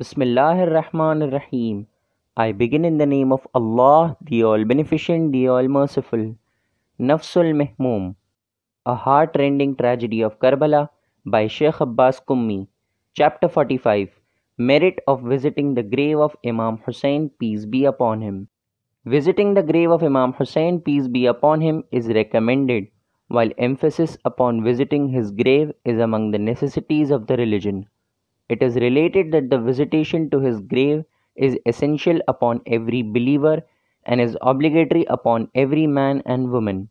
Bismillahir Rahmanir Rahim. I begin in the name of Allah, the All Beneficent, the All Merciful. Nafsul Mehmoom, a heart-rending tragedy of Karbala by Sheikh Abbas Kummi. Chapter 45. Merit of visiting the grave of Imam Hussain, peace be upon him. Visiting the grave of Imam Hussain, peace be upon him, is recommended, while emphasis upon visiting his grave is among the necessities of the religion. It is related that the visitation to his grave is essential upon every believer and is obligatory upon every man and woman,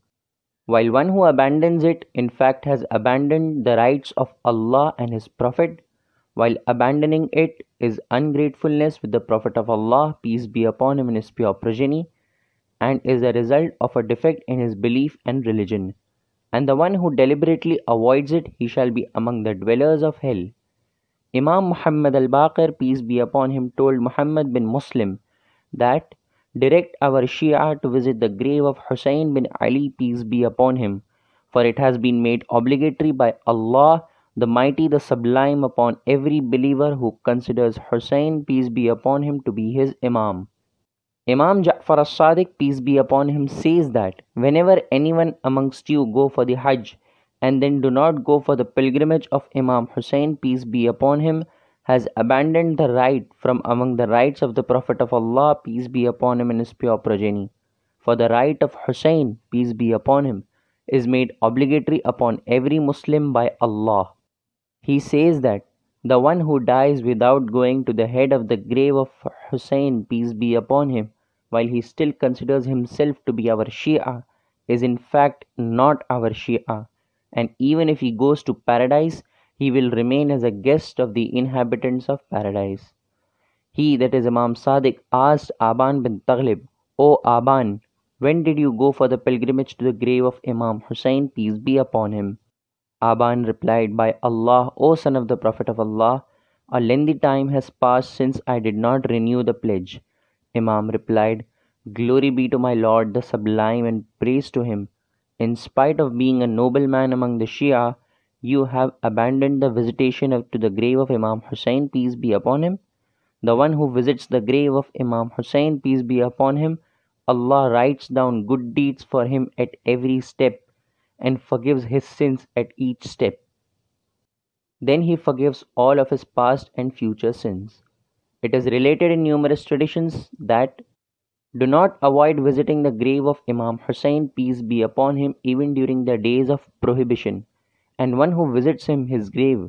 while one who abandons it in fact has abandoned the rights of Allah and His Prophet, while abandoning it is ungratefulness with the Prophet of Allah, peace be upon him, and his pure progeny, and is a result of a defect in his belief and religion. And the one who deliberately avoids it, he shall be among the dwellers of hell. Imam Muhammad al-Baqir, peace be upon him, told Muhammad bin Muslim that, direct our Shia to visit the grave of Hussein bin Ali, peace be upon him, for it has been made obligatory by Allah the Mighty, the Sublime, upon every believer who considers Hussein, peace be upon him, to be his Imam. Imam Ja'far as-Sadiq, peace be upon him, says that whenever anyone amongst you go for the Hajj and then do not go for the pilgrimage of Imam Hussein, peace be upon him, has abandoned the right from among the rights of the Prophet of Allah, peace be upon him, and his pure progeny. For the right of Hussein, peace be upon him, is made obligatory upon every Muslim by Allah. He says that the one who dies without going to the head of the grave of Hussein, peace be upon him, while he still considers himself to be our Shia, is in fact not our Shia, and even if he goes to paradise, he will remain as a guest of the inhabitants of paradise. He, that is Imam Sadiq, asked Aban bin Taghlib, O Aban, when did you go for the pilgrimage to the grave of Imam Hussein, peace be upon him? Aban replied, By Allah, O son of the Prophet of Allah, a lengthy time has passed since I did not renew the pledge. Imam replied, Glory be to my Lord the Sublime, and praise to him. In spite of being a noble man among the Shia, you have abandoned the visitation to the grave of Imam Hussein, peace be upon him. The one who visits the grave of Imam Hussein, peace be upon him, Allah writes down good deeds for him at every step and forgives his sins at each step. Then he forgives all of his past and future sins. It is related in numerous traditions that do not avoid visiting the grave of Imam Hussein, peace be upon him, even during the days of prohibition. And one who visits his grave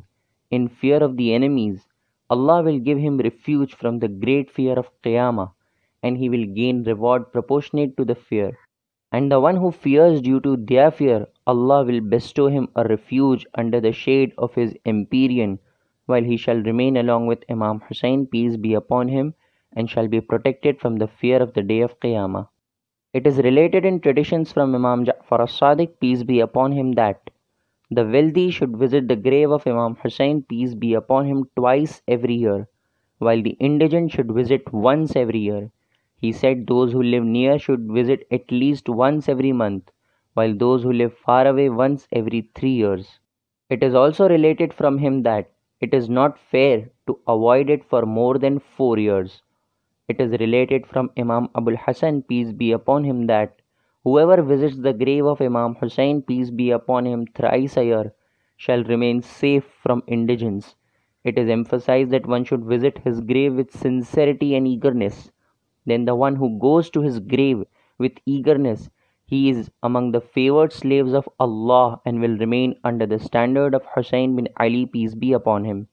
in fear of the enemies, Allah will give him refuge from the great fear of Qiyamah, and he will gain reward proportionate to the fear. And the one who fears due to their fear, Allah will bestow him a refuge under the shade of his empyrean, while he shall remain along with Imam Hussein, peace be upon him, and shall be protected from the fear of the day of Qiyamah. It is related in traditions from Imam Ja'far as-Sadiq, peace be upon him, that the wealthy should visit the grave of Imam Hussein, peace be upon him, twice every year, while the indigent should visit once every year. He said those who live near should visit at least once every month, while those who live far away once every 3 years. It is also related from him that it is not fair to avoid it for more than 4 years. It is related from Imam Abul Hasan, peace be upon him, that whoever visits the grave of Imam Hussein, peace be upon him, thrice a year, shall remain safe from indigence. It is emphasized that one should visit his grave with sincerity and eagerness. Then the one who goes to his grave with eagerness, he is among the favored slaves of Allah and will remain under the standard of Hussein bin Ali, peace be upon him.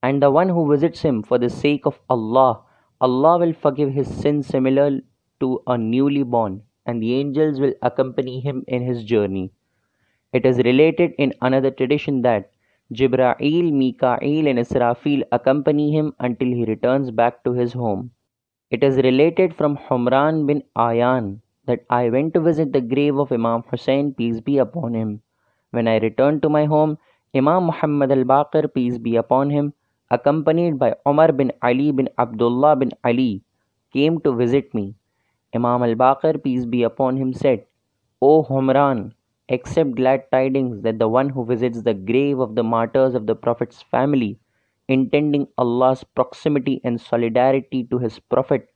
And the one who visits him for the sake of Allah, Allah will forgive his sins similar to a newly born, and the angels will accompany him in his journey. It is related in another tradition that Jibra'il, Mika'il, and Israfil accompany him until he returns back to his home. It is related from Humran bin Ayan that I went to visit the grave of Imam Hussein, peace be upon him. When I returned to my home, Imam Muhammad al-Baqir, peace be upon him, accompanied by Umar bin Ali bin Abdullah bin Ali, came to visit me. Imam al-Baqir, peace be upon him, said, O Humran, accept glad tidings that the one who visits the grave of the martyrs of the Prophet's family intending Allah's proximity and solidarity to his Prophet,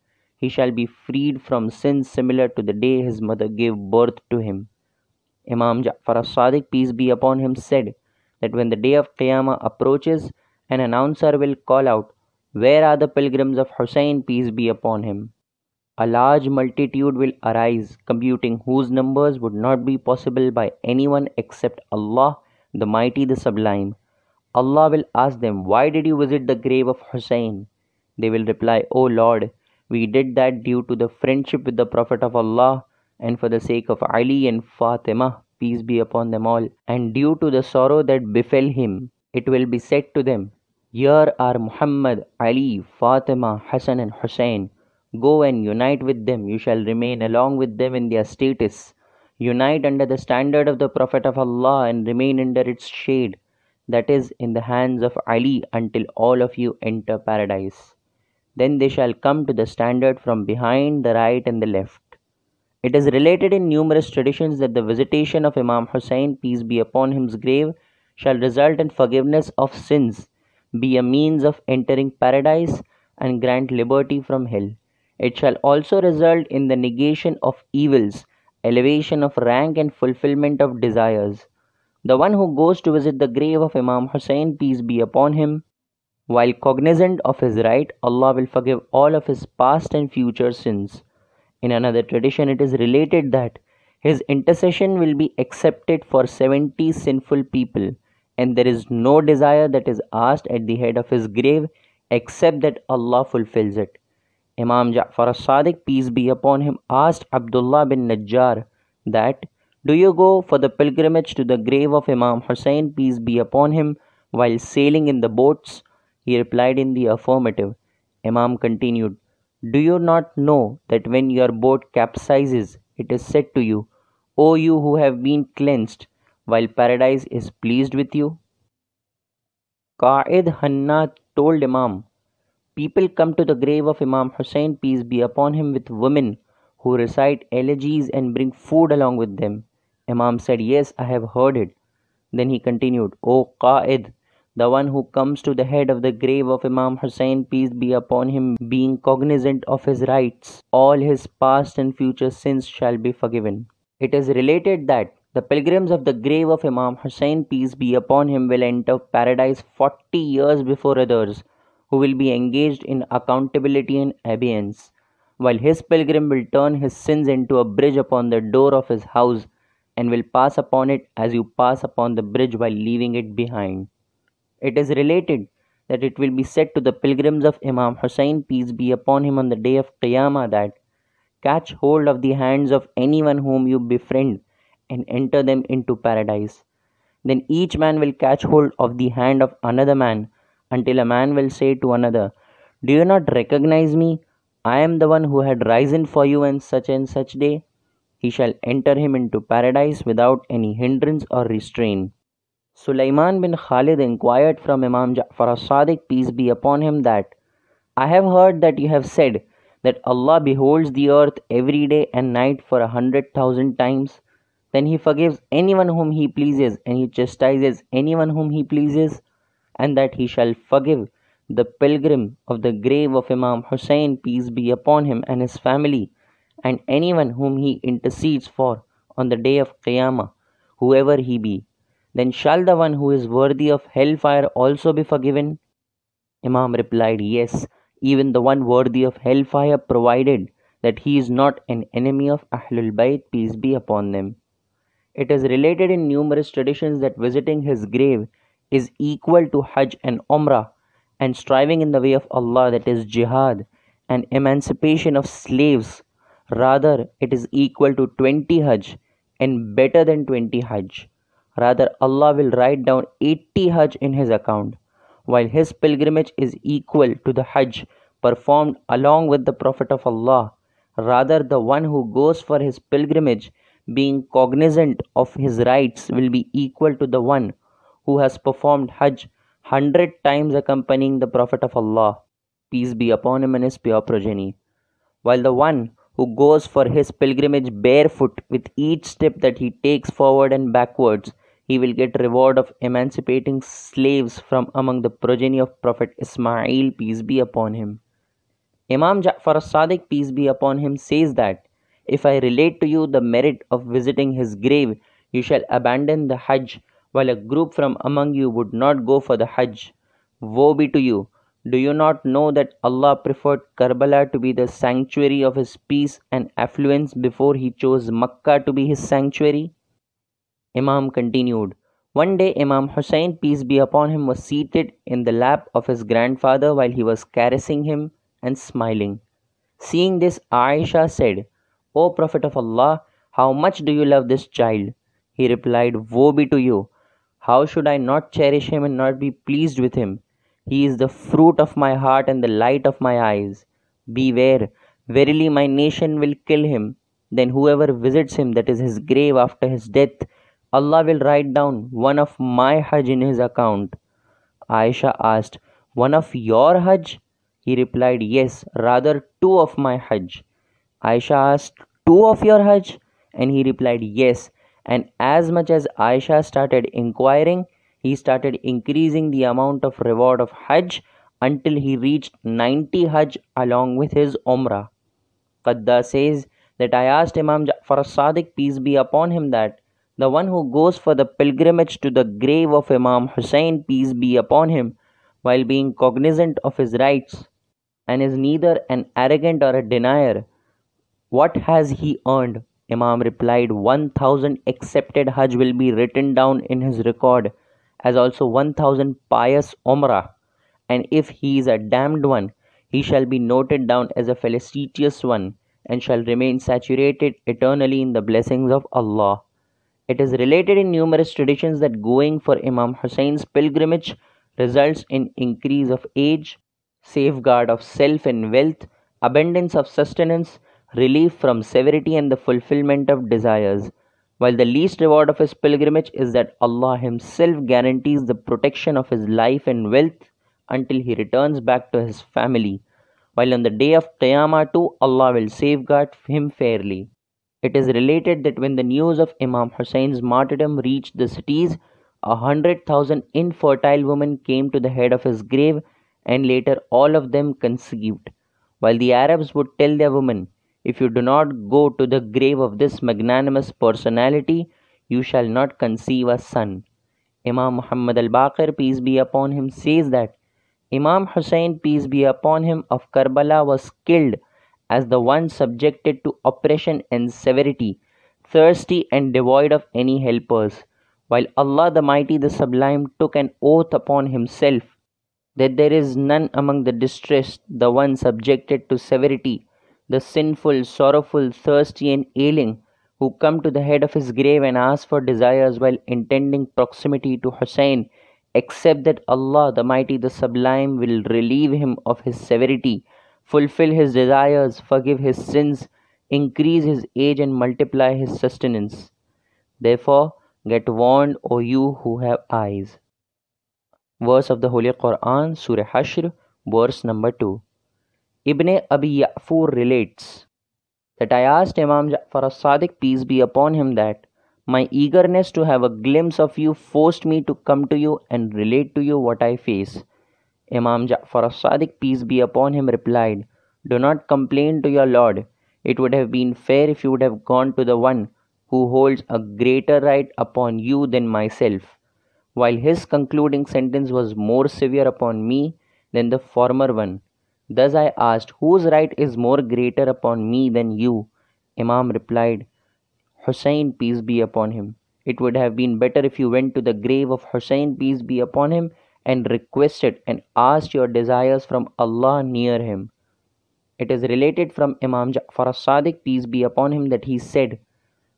he shall be freed from sins similar to the day his mother gave birth to him. Imam Ja'far as-Sadiq, peace be upon him, said that when the day of Qiyamah approaches, an announcer will call out, "Where are the pilgrims of Hussein, peace be upon him?" A large multitude will arise, computing whose numbers would not be possible by anyone except Allah, the Mighty, the Sublime. Allah will ask them, "Why did you visit the grave of Hussein?" They will reply, "O Lord, we did that due to the friendship with the Prophet of Allah and for the sake of Ali and Fatima, peace be upon them all, and due to the sorrow that befell him." It will be said to them, "Here are Muhammad, Ali, Fatima, Hassan and Hussein. Go and unite with them. You shall remain along with them in their status. Unite under the standard of the Prophet of Allah and remain under its shade, that is, in the hands of Ali, until all of you enter paradise. Then they shall come to the standard from behind, the right and the left." It is related in numerous traditions that the visitation of Imam Hussein, peace be upon him's grave, shall result in forgiveness of sins, be a means of entering paradise, and grant liberty from hell. It shall also result in the negation of evils, elevation of rank, and fulfillment of desires. The one who goes to visit the grave of Imam Hussein, peace be upon him, while cognizant of his right, Allah will forgive all of his past and future sins. In another tradition, it is related that his intercession will be accepted for 70 sinful people, and there is no desire that is asked at the head of his grave except that Allah fulfills it. Imam Ja'far as-Sadiq, peace be upon him, asked Abdullah bin Najjar that, "Do you go for the pilgrimage to the grave of Imam Hussein, peace be upon him, while sailing in the boats?" He replied in the affirmative. Imam continued, "Do you not know that when your boat capsizes, it is said to you, 'O you who have been cleansed, while paradise is pleased with you?'" Qa'id Hanna told Imam, "People come to the grave of Imam Hussein, peace be upon him, with women who recite elegies and bring food along with them." Imam said, "Yes, I have heard it." Then he continued, "O Qa'id, the one who comes to the head of the grave of Imam Hussein, peace be upon him, being cognizant of his rights, all his past and future sins shall be forgiven." It is related that the pilgrims of the grave of Imam Hussein, peace be upon him, will enter paradise 40 years before others, who will be engaged in accountability and abeyance, while his pilgrim will turn his sins into a bridge upon the door of his house and will pass upon it as you pass upon the bridge while leaving it behind. It is related that it will be said to the pilgrims of Imam Hussein, peace be upon him, on the day of Qiyamah that, "Catch hold of the hands of anyone whom you befriend and enter them into paradise." Then each man will catch hold of the hand of another man until a man will say to another, "Do you not recognize me? I am the one who had risen for you and such day." He shall enter him into paradise without any hindrance or restraint. Sulaiman bin Khalid inquired from Imam Ja'far as-Sadiq, peace be upon him, that, "I have heard that you have said that Allah beholds the earth every day and night for 100,000 times. Then he forgives anyone whom he pleases and he chastises anyone whom he pleases, and that he shall forgive the pilgrim of the grave of Imam Hussein, peace be upon him, and his family, and anyone whom he intercedes for on the day of Qiyamah, whoever he be. Then shall the one who is worthy of hellfire also be forgiven?" Imam replied, "Yes, even the one worthy of hellfire, provided that he is not an enemy of Ahlul Bayt, peace be upon them." It is related in numerous traditions that visiting his grave is equal to Hajj and Umrah, and striving in the way of Allah, that is jihad, and emancipation of slaves. Rather, it is equal to 20 Hajj and better than 20 Hajj. Rather, Allah will write down 80 Hajj in his account, while his pilgrimage is equal to the Hajj performed along with the Prophet of Allah. Rather, the one who goes for his pilgrimage, being cognizant of his rights, will be equal to the one who has performed Hajj 100 times accompanying the Prophet of Allah, peace be upon him and his pure progeny. While the one who goes for his pilgrimage barefoot, with each step that he takes forward and backwards, he will get reward of emancipating slaves from among the progeny of Prophet Ismail, peace be upon him. Imam Ja'far as-Sadiq, peace be upon him, says that if I relate to you the merit of visiting his grave, you shall abandon the Hajj, while a group from among you would not go for the Hajj. Woe be to you! Do you not know that Allah preferred Karbala to be the sanctuary of his peace and affluence before he chose Makkah to be his sanctuary? Imam continued, one day Imam Hussein, peace be upon him, was seated in the lap of his grandfather while he was caressing him and smiling. Seeing this, Aisha said, O Prophet of Allah, how much do you love this child? He replied, woe be to you! How should I not cherish him and not be pleased with him? He is the fruit of my heart and the light of my eyes. Beware, verily my nation will kill him. Then whoever visits him, that is his grave after his death, Allah will write down one of my Hajj in his account. Aisha asked, one of your Hajj? He replied, yes, rather two of my Hajj. Aisha asked, two of your Hajj? And he replied, yes. And as much as Aisha started inquiring, he started increasing the amount of reward of Hajj until he reached 90 Hajj along with his Umrah. Qadda says that I asked Imam Ja'far as-Sadiq, peace be upon him, that the one who goes for the pilgrimage to the grave of Imam Hussein, peace be upon him, while being cognizant of his rights, and is neither an arrogant or a denier, what has he earned? Imam replied, 1,000 accepted Hajj will be written down in his record, as also 1,000 pious Umrah. And if he is a damned one, he shall be noted down as a felicitous one, and shall remain saturated eternally in the blessings of Allah. It is related in numerous traditions that going for Imam Hussein's pilgrimage results in increase of age, safeguard of self and wealth, abundance of sustenance, relief from severity, and the fulfillment of desires. While the least reward of his pilgrimage is that Allah Himself guarantees the protection of his life and wealth until he returns back to his family, while on the day of Qiyamah too Allah will safeguard him fairly. It is related that when the news of Imam Hussein's martyrdom reached the cities, 100,000 infertile women came to the head of his grave, and later all of them conceived. While the Arabs would tell their women, if you do not go to the grave of this magnanimous personality, you shall not conceive a son. Imam Muhammad al-Baqir, peace be upon him, says that Imam Hussein, peace be upon him, of Karbala was killed as the one subjected to oppression and severity, thirsty and devoid of any helpers, while Allah the Mighty, the Sublime, took an oath upon himself that there is none among the distressed, the one subjected to severity, the sinful, sorrowful, thirsty, and ailing, who come to the head of his grave and ask for desires while intending proximity to Hussein, except that Allah the Mighty, the Sublime, will relieve him of his severity, fulfill his desires, forgive his sins, increase his age, and multiply his sustenance. Therefore, get warned, O you who have eyes. Verse of the Holy Quran, Surah Hashr, verse number 2. Ibn Abi Ya'fur relates that I asked Imam Ja'far as-Sadiq, peace be upon him, that my eagerness to have a glimpse of you forced me to come to you and relate to you what I face. Imam Ja'far as-Sadiq, peace be upon him, replied, do not complain to your Lord. It would have been fair if you would have gone to the one who holds a greater right upon you than myself. While his concluding sentence was more severe upon me than the former one. Thus I asked, whose right is more greater upon me than you? Imam replied, Hussein, peace be upon him. It would have been better if you went to the grave of Hussein, peace be upon him, and requested and asked your desires from Allah near him. It is related from Imam Ja'far as-Sadiq, peace be upon him, that he said,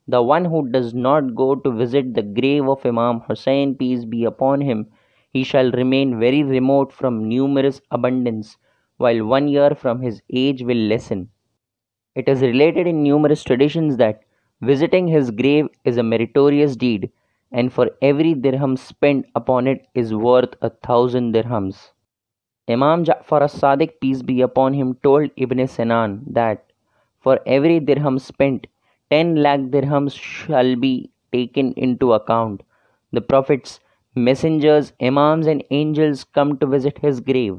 the one who does not go to visit the grave of Imam Hussein, peace be upon him, he shall remain very remote from numerous abundance, while 1 year from his age will lessen. It is related in numerous traditions that visiting his grave is a meritorious deed, and for every dirham spent upon it is worth 1,000 dirhams. Imam Ja'far as-Sadiq, peace be upon him, told Ibn Sinan that for every dirham spent, 10 lakh dirhams shall be taken into account. The prophets, messengers, imams, and angels come to visit his grave,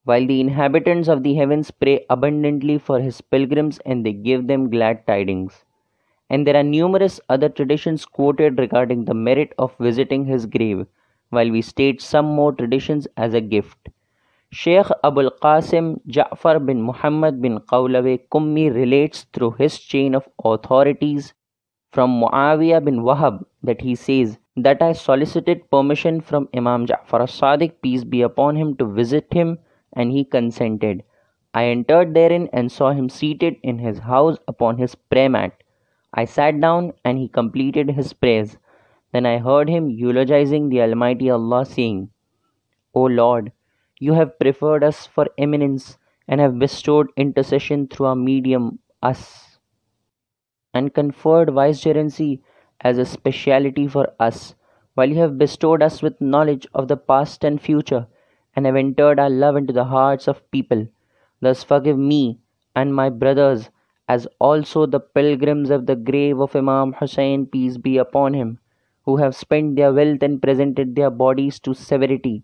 while the inhabitants of the heavens pray abundantly for his pilgrims and they give them glad tidings. And there are numerous other traditions quoted regarding the merit of visiting his grave, while we state some more traditions as a gift. Sheikh Abul Qasim Ja'far bin Muhammad bin Qawlawe Kummi relates through his chain of authorities from Muawiyah bin Wahab that he says that I solicited permission from Imam Ja'far as-Sadiq, peace be upon him, to visit him, and he consented. I entered therein and saw him seated in his house upon his prayer mat. I sat down and he completed his prayers. Then I heard him eulogizing the Almighty Allah, saying, O Lord, you have preferred us for eminence and have bestowed intercession through our medium, us, and conferred vicegerency as a speciality for us, while you have bestowed us with knowledge of the past and future, and have entered our love into the hearts of people. Thus forgive me and my brothers, as also the pilgrims of the grave of Imam Hussain, peace be upon him, who have spent their wealth and presented their bodies to severity,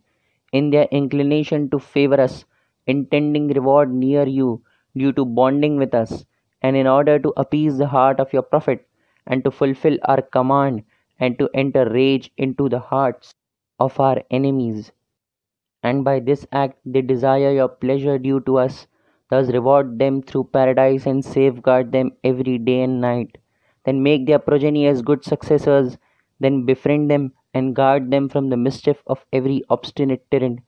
in their inclination to favor us, intending reward near you due to bonding with us, and in order to appease the heart of your Prophet, and to fulfill our command, and to enter rage into the hearts of our enemies. And by this act they desire your pleasure due to us. Thus reward them through paradise and safeguard them every day and night. Then make their progeny as good successors. Then befriend them and guard them from the mischief of every obstinate tyrant,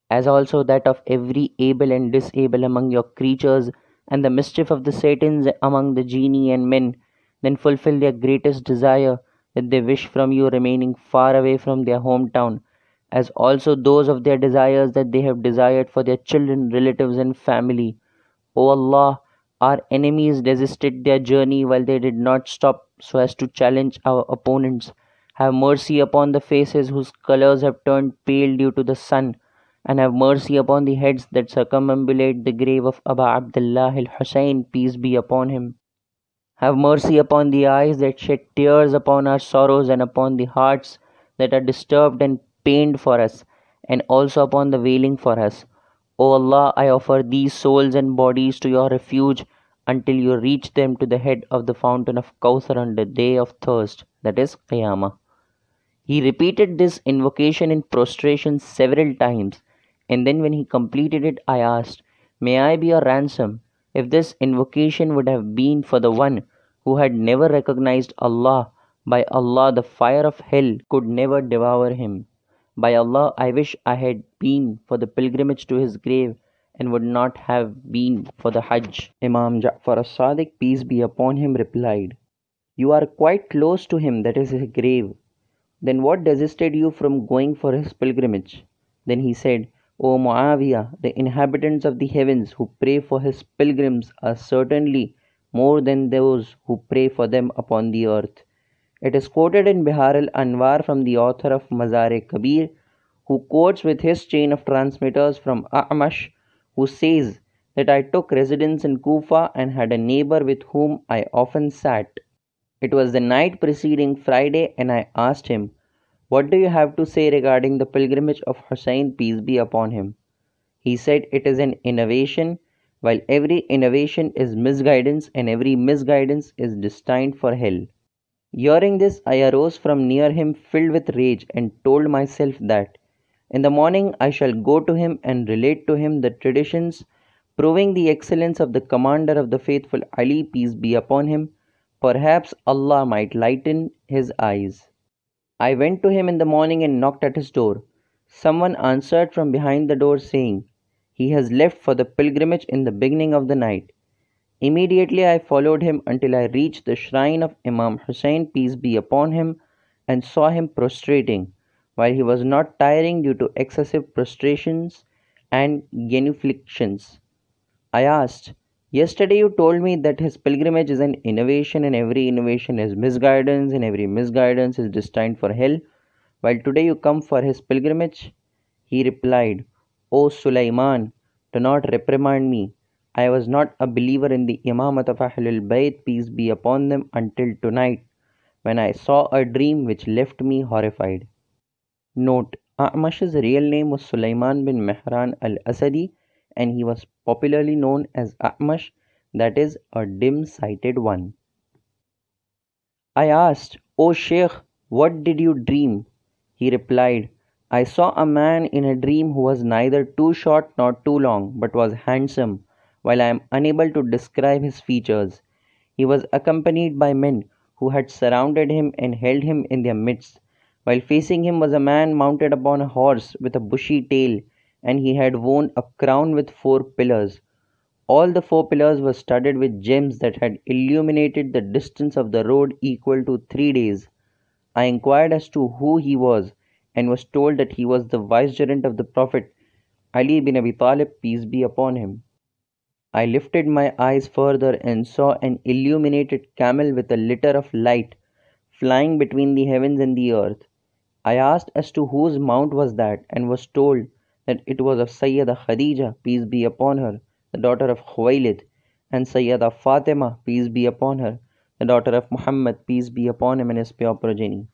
as also that of every able and disable among your creatures, and the mischief of the Satans among the genii and men. Then fulfill their greatest desire that they wish from you, remaining far away from their hometown, as also those of their desires that they have desired for their children, relatives, and family. O Allah, our enemies resisted their journey while they did not stop so as to challenge our opponents. Have mercy upon the faces whose colors have turned pale due to the sun, and have mercy upon the heads that circumambulate the grave of Aba Abdullah al Hussein, peace be upon him. Have mercy upon the eyes that shed tears upon our sorrows, and upon the hearts that are disturbed and pained for us, and also upon the wailing for us. O Allah, I offer these souls and bodies to your refuge until you reach them to the head of the fountain of Kawthar on the day of thirst, that is Qiyamah. He repeated this invocation in prostration several times, and then when he completed it, I asked, May I be your ransom? If this invocation would have been for the one who had never recognized Allah, by Allah, the fire of hell could never devour him. By Allah, I wish I had been for the pilgrimage to his grave and would not have been for the Hajj. Imam Ja'far as-Sadiq, peace be upon him, replied, You are quite close to him, that is his grave. Then what desisted you from going for his pilgrimage? Then he said, O Muawiyah, the inhabitants of the heavens who pray for his pilgrims are certainly more than those who pray for them upon the earth. It is quoted in Bihar al-Anwar from the author of Mazar-e-Kabir, who quotes with his chain of transmitters from A'mash, who says that I took residence in Kufa and had a neighbor with whom I often sat. It was the night preceding Friday, and I asked him, What do you have to say regarding the pilgrimage of Hussein, peace be upon him? He said it is an innovation, while every innovation is misguidance, and every misguidance is destined for hell. Hearing this, I arose from near him filled with rage, and told myself that in the morning I shall go to him and relate to him the traditions proving the excellence of the commander of the faithful Ali, peace be upon him. Perhaps Allah might lighten his eyes. I went to him in the morning and knocked at his door. Someone answered from behind the door, saying, He has left for the pilgrimage in the beginning of the night. Immediately I followed him until I reached the shrine of Imam Hussein, peace be upon him, and saw him prostrating, while he was not tiring due to excessive prostrations and genuflections. I asked, Yesterday you told me that his pilgrimage is an innovation, and every innovation is misguidance, and every misguidance is destined for hell, while today you come for his pilgrimage? He replied, O Sulaiman, do not reprimand me. I was not a believer in the Imamat of Ahlul Bayt, peace be upon them, until tonight. when I saw a dream which left me horrified. Note: A'mash's real name was Sulaiman bin Mehran al-Asadi, and he was popularly known as A'mash, that is, a dim-sighted one. I asked, "O Sheikh, what did you dream?" He replied, "I saw a man in a dream who was neither too short nor too long, but was handsome, while I am unable to describe his features. He was accompanied by men who had surrounded him and held him in their midst. While facing him was a man mounted upon a horse with a bushy tail, and he had worn a crown with 4 pillars. All the 4 pillars were studded with gems that had illuminated the distance of the road equal to 3 days. I inquired as to who he was, and was told that he was the vicegerent of the Prophet Ali bin Abi Talib, peace be upon him. I lifted my eyes further and saw an illuminated camel with a litter of light flying between the heavens and the earth. I asked as to whose mount was that, and was told that it was of Sayyida Khadija, peace be upon her, the daughter of Khuwailid, and Sayyida Fatima, peace be upon her, the daughter of Muhammad, peace be upon him, and his pure progeny.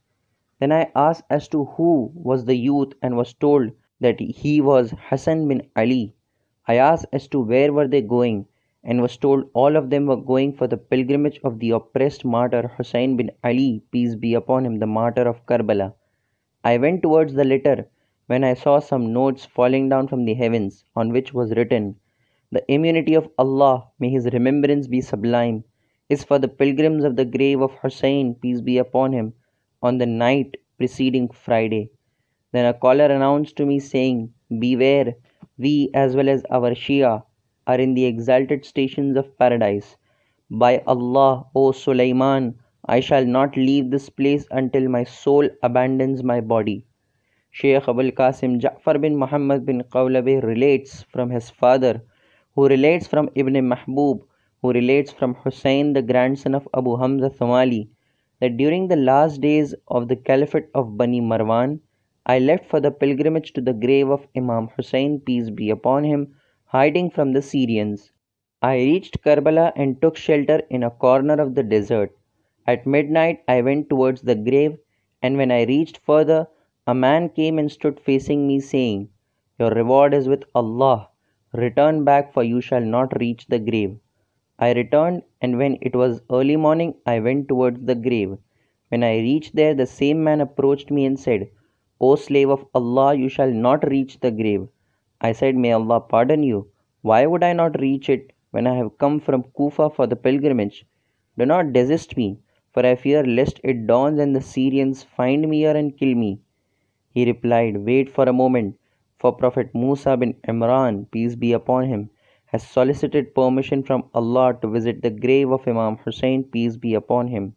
Then I asked as to who was the youth, and was told that he was Hassan bin Ali. I asked as to where were they going, and was told all of them were going for the pilgrimage of the oppressed martyr Hussein bin Ali, peace be upon him, the martyr of Karbala. I went towards the litter, when I saw some notes falling down from the heavens, on which was written, "The immunity of Allah, may His remembrance be sublime, is for the pilgrims of the grave of Hussein, peace be upon him, on the night preceding Friday." Then a caller announced to me, saying, "Beware, we as well as our Shia are in the exalted stations of paradise. By Allah, O Sulaiman, I shall not leave this place until my soul abandons my body." Shaykh Abul Qasim Ja'far bin Muhammad bin Qawlabi relates from his father, who relates from Ibn Mahbub, who relates from Hussein, the grandson of Abu Hamza Thumali, that during the last days of the Caliphate of Bani Marwan, I left for the pilgrimage to the grave of Imam Hussein, peace be upon him, hiding from the Syrians. I reached Karbala and took shelter in a corner of the desert. At midnight I went towards the grave, and when I reached further, a man came and stood facing me, saying, "Your reward is with Allah. Return back, for you shall not reach the grave." I returned, and when it was early morning, I went towards the grave. When I reached there, the same man approached me and said, "O slave of Allah, you shall not reach the grave." I said, "May Allah pardon you. Why would I not reach it when I have come from Kufa for the pilgrimage? Do not desist me, for I fear lest it dawns and the Syrians find me here and kill me." He replied, "Wait for a moment, for Prophet Musa bin Imran, peace be upon him, has solicited permission from Allah to visit the grave of Imam Hussein, peace be upon him.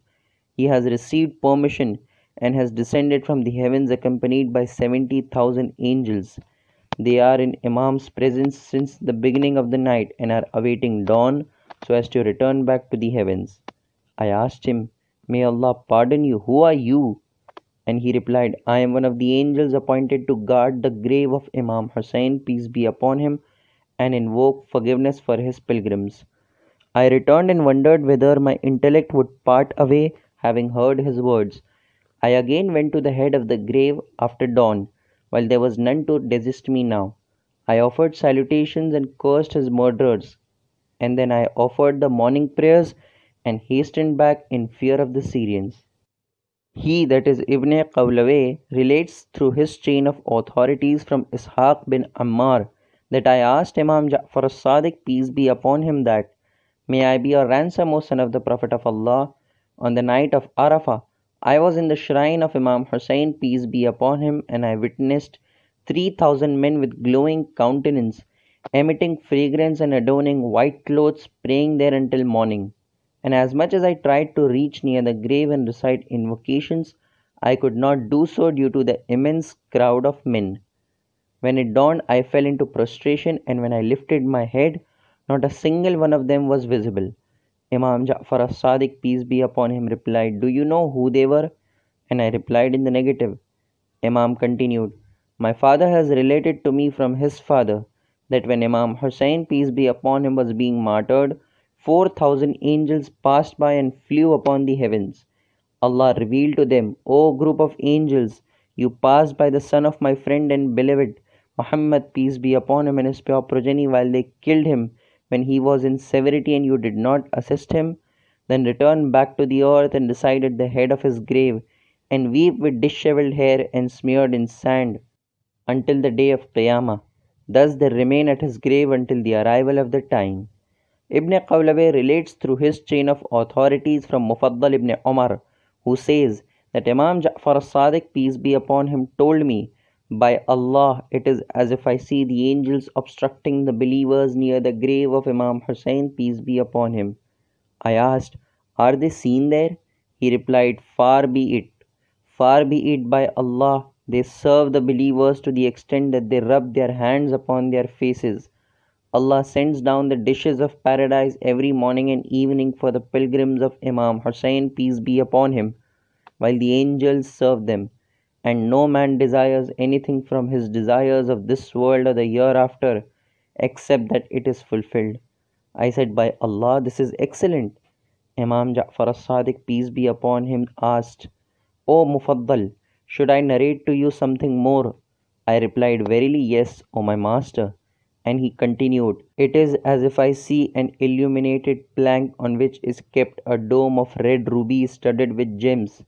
He has received permission and has descended from the heavens accompanied by 70,000 angels. They are in Imam's presence since the beginning of the night and are awaiting dawn so as to return back to the heavens." I asked him, "May Allah pardon you, who are you?" And he replied, "I am one of the angels appointed to guard the grave of Imam Hussein, peace be upon him, and invoke forgiveness for his pilgrims." I returned and wondered whether my intellect would part away having heard his words. I again went to the head of the grave after dawn, while there was none to desist me now. I offered salutations and cursed his murderers, and then I offered the morning prayers and hastened back in fear of the Syrians. He, that is Ibn Qawlaway, relates through his chain of authorities from Ishaq bin Ammar that I asked Imam Ja'far as-Sadiq, peace be upon him, that, "May I be your ransom, O son of the Prophet of Allah? On the night of Arafah, I was in the shrine of Imam Hussein, peace be upon him, and I witnessed 3,000 men with glowing countenance, emitting fragrance and adorning white clothes, praying there until morning. And as much as I tried to reach near the grave and recite invocations, I could not do so due to the immense crowd of men. When it dawned, I fell into prostration, and when I lifted my head, not a single one of them was visible." Imam Ja'far as-Sadiq, peace be upon him, replied, "Do you know who they were?" And I replied in the negative. Imam continued, "My father has related to me from his father that when Imam Hussein, peace be upon him, was being martyred, 4,000 angels passed by and flew upon the heavens. Allah revealed to them, O group of angels, you passed by the son of my friend and beloved, Muhammad, peace be upon him, and his pure progeny, while they killed him when he was in severity and you did not assist him. Then returned back to the earth and decided the head of his grave, and weep with dishevelled hair and smeared in sand until the day of Qiyamah. Thus they remain at his grave until the arrival of the time. Ibn Qawlaway relates through his chain of authorities from Mufaddal ibn Umar, who says that Imam Ja'far as-Sadiq, peace be upon him, told me, by Allah, it is as if I see the angels obstructing the believers near the grave of Imam Hussein, peace be upon him. I asked, are they seen there? He replied, far be it. Far be it by Allah, they serve the believers to the extent that they rub their hands upon their faces. Allah sends down the dishes of paradise every morning and evening for the pilgrims of Imam Hussein, peace be upon him, while the angels serve them, and no man desires anything from his desires of this world or the hereafter, except that it is fulfilled. I said, by Allah, this is excellent. Imam Ja'far as-Sadiq, peace be upon him, asked, O Mufaddal, should I narrate to you something more? I replied, verily yes, O my master. And he continued, it is as if I see an illuminated plank on which is kept a dome of red rubies studded with gems.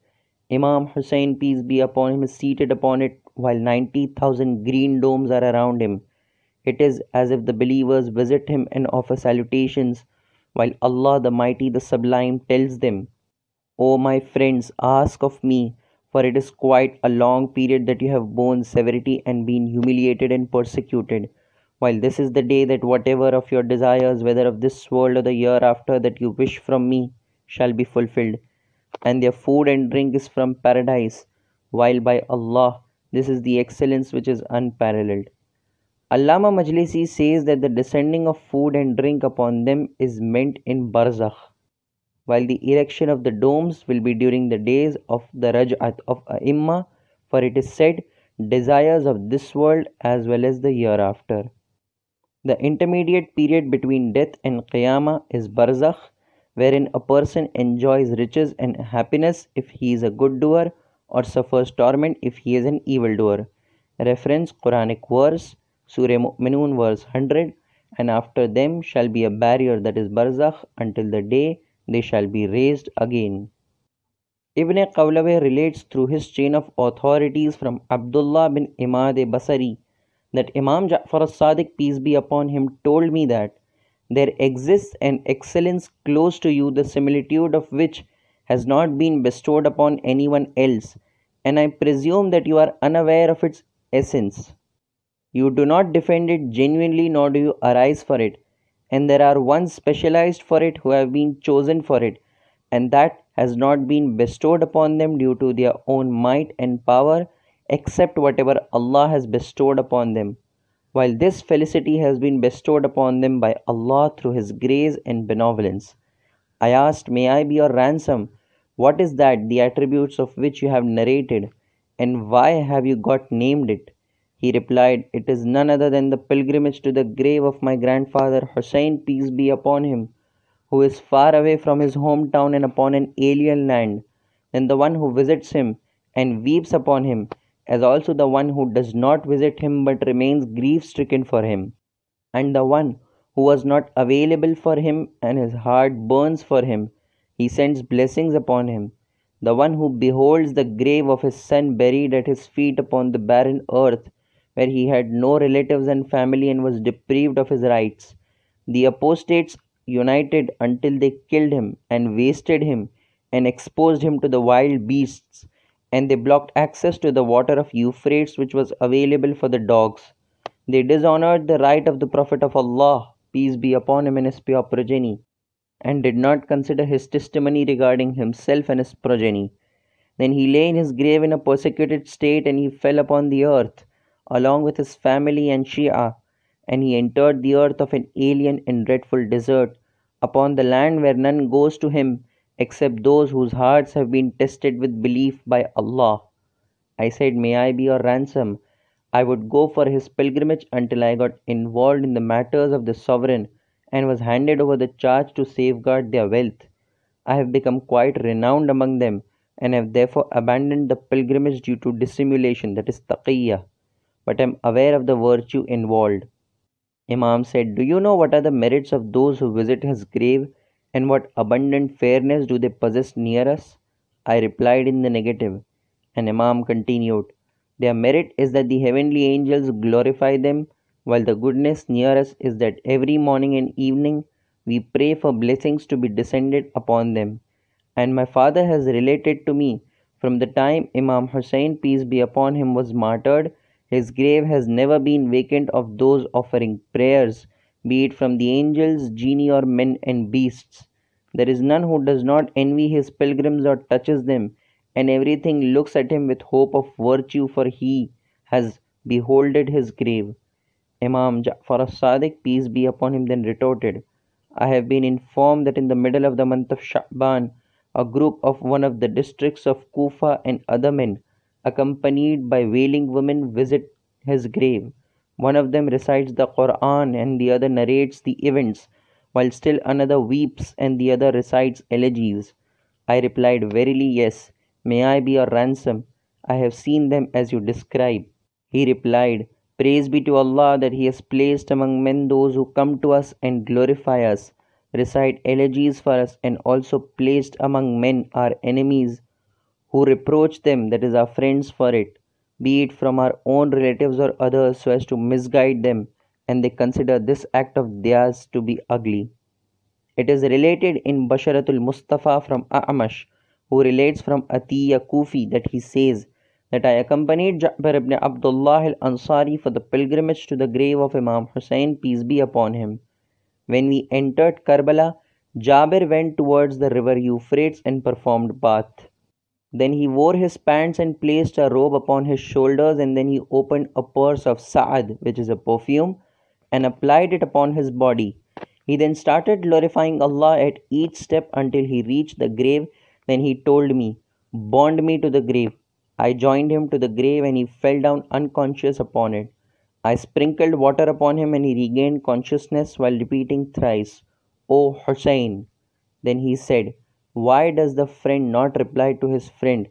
Imam Hussein, peace be upon him, is seated upon it, while 90,000 green domes are around him. It is as if the believers visit him and offer salutations, while Allah the Mighty, the Sublime, tells them, O my friends, ask of me, for it is quite a long period that you have borne severity and been humiliated and persecuted, while this is the day that whatever of your desires, whether of this world or the hereafter, that you wish from me, shall be fulfilled, and their food and drink is from paradise, while by Allah, this is the excellence which is unparalleled. Allama Majlisi says that the descending of food and drink upon them is meant in Barzakh, while the erection of the domes will be during the days of the Raj'at of A'imma, for it is said, desires of this world as well as the hereafter. The intermediate period between death and Qiyamah is Barzakh, wherein a person enjoys riches and happiness if he is a good doer, or suffers torment if he is an evil doer. Reference Quranic verse, Surah Mu'minun verse 100, and after them shall be a barrier, that is Barzakh, until the day they shall be raised again. Ibn Qawlaway relates through his chain of authorities from Abdullah bin Imad Basari that Imam Ja'far as-Sadiq, peace be upon him, told me that there exists an excellence close to you, the similitude of which has not been bestowed upon anyone else, and I presume that you are unaware of its essence. You do not defend it genuinely, nor do you arise for it, and there are ones specialized for it who have been chosen for it, and that has not been bestowed upon them due to their own might and power, except whatever Allah has bestowed upon them, while this felicity has been bestowed upon them by Allah through His grace and benevolence. I asked, may I be your ransom? What is that, the attributes of which you have narrated, and why have you got named it? He replied, it is none other than the pilgrimage to the grave of my grandfather Hussein, peace be upon him, who is far away from his hometown and upon an alien land, than the one who visits him and weeps upon him, as also the one who does not visit him but remains grief stricken for him, and the one who was not available for him and his heart burns for him, he sends blessings upon him, the one who beholds the grave of his son buried at his feet upon the barren earth, where he had no relatives and family and was deprived of his rights. The apostates united until they killed him and wasted him and exposed him to the wild beasts, and they blocked access to the water of Euphrates which was available for the dogs. They dishonored the right of the Prophet of Allah, peace be upon him, and his pure progeny, and did not consider his testimony regarding himself and his progeny. Then he lay in his grave in a persecuted state, and he fell upon the earth, along with his family and Shia, and he entered the earth of an alien and dreadful desert, upon the land where none goes to him except those whose hearts have been tested with belief by Allah. I said, may I be your ransom? I would go for his pilgrimage until I got involved in the matters of the sovereign and was handed over the charge to safeguard their wealth. I have become quite renowned among them, and have therefore abandoned the pilgrimage due to dissimulation, that is taqiyya, but am aware of the virtue involved. Imam said, "Do you know what are the merits of those who visit his grave, and what abundant fairness do they possess near us?" I replied in the negative, and Imam continued, "Their merit is that the heavenly angels glorify them, while the goodness near us is that every morning and evening we pray for blessings to be descended upon them. And my father has related to me, from the time Imam Hussein, peace be upon him, was martyred, his grave has never been vacant of those offering prayers, be it from the angels, genii, or men and beasts. There is none who does not envy his pilgrims or touches them, and everything looks at him with hope of virtue, for he has beholded his grave." Imam Ja'far as-Sadiq, peace be upon him, then retorted, "I have been informed that in the middle of the month of Sha'ban, a group of one of the districts of Kufa and other men, accompanied by wailing women, visit his grave. One of them recites the Quran and the other narrates the events, while still another weeps and the other recites elegies." I replied, "Verily, yes. May I be your ransom? I have seen them as you describe." He replied, "Praise be to Allah that He has placed among men those who come to us and glorify us, recite elegies for us, and also placed among men our enemies who reproach them, that is, our friends, for it, be it from our own relatives or others, so as to misguide them, and they consider this act of theirs to be ugly." It is related in Basharatul Mustafa from A'amash, who relates from Atiyya Kufi, that he says that I accompanied Ja'far ibn Abdullah al-Ansari for the pilgrimage to the grave of Imam Hussein, peace be upon him. When we entered Karbala, Jabir went towards the river Euphrates and performed bath. Then he wore his pants and placed a robe upon his shoulders, and then he opened a purse of Sa'ad, which is a perfume, and applied it upon his body. He then started glorifying Allah at each step until he reached the grave. Then he told me, "Bond me to the grave." I joined him to the grave, and he fell down unconscious upon it. I sprinkled water upon him, and he regained consciousness while repeating thrice, "O Hussein." Then he said, "Why does the friend not reply to his friend?"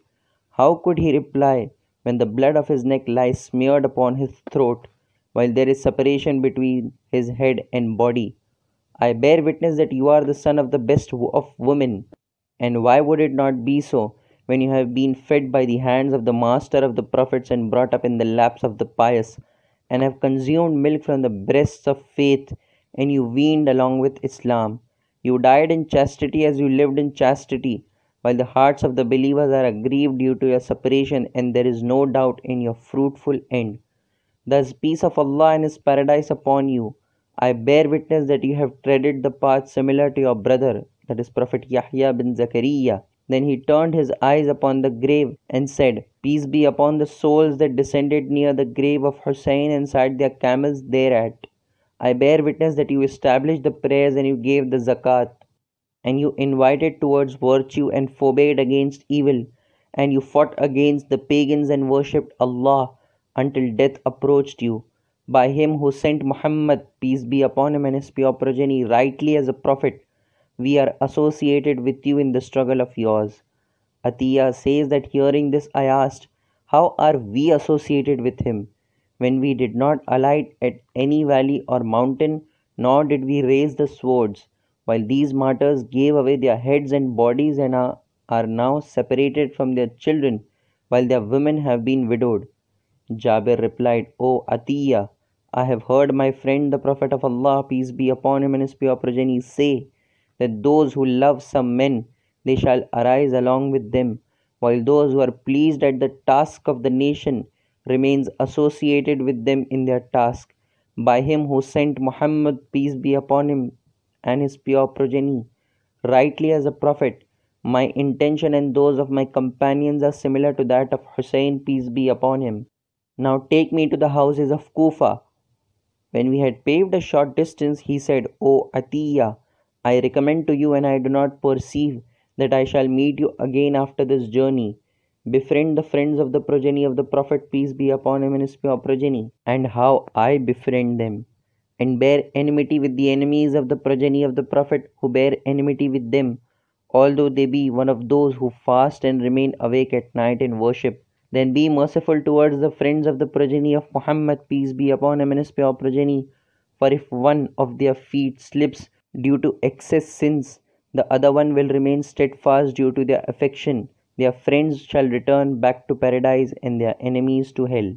How could he reply when the blood of his neck lies smeared upon his throat, while there is separation between his head and body? I bear witness that you are the son of the best of women. And why would it not be so, when you have been fed by the hands of the master of the prophets and brought up in the laps of the pious, and have consumed milk from the breasts of faith, and you weaned along with Islam? You died in chastity as you lived in chastity, while the hearts of the believers are aggrieved due to your separation, and there is no doubt in your fruitful end. Thus, peace of Allah and His paradise upon you. I bear witness that you have treaded the path similar to your brother, that is Prophet Yahya bin Zakaria. Then he turned his eyes upon the grave and said, "Peace be upon the souls that descended near the grave of Hussein and sat their camels thereat. I bear witness that you established the prayers and you gave the zakat, and you invited towards virtue and forbade against evil, and you fought against the pagans and worshipped Allah until death approached you. By him who sent Muhammad, peace be upon him, and his pure progeny, rightly as a prophet, we are associated with you in the struggle of yours." Atiyya says that hearing this, I asked, "How are we associated with him, when we did not alight at any valley or mountain, nor did we raise the swords, while these martyrs gave away their heads and bodies and are now separated from their children, while their women have been widowed?" Jabir replied, "O Atiyya, I have heard my friend the Prophet of Allah, peace be upon him, and his pure progeny say that those who love some men, they shall arise along with them, while those who are pleased at the task of the nation remains associated with them in their task. By him who sent Muhammad, peace be upon him, and his pure progeny, rightly as a prophet, my intention and those of my companions are similar to that of Hussein, peace be upon him. Now take me to the houses of Kufa." When we had paved a short distance, he said, "O Atiyya, I recommend to you, and I do not perceive that I shall meet you again after this journey. Befriend the friends of the progeny of the Prophet, peace be upon him, and his pure progeny, and how I befriend them, and bear enmity with the enemies of the progeny of the Prophet who bear enmity with them. although they be one of those who fast and remain awake at night in worship. Then be merciful towards the friends of the progeny of Muhammad, peace be upon him and his pure progeny. For if one of their feet slips due to excess sins, the other one will remain steadfast due to their affection. Their friends shall return back to paradise and their enemies to hell.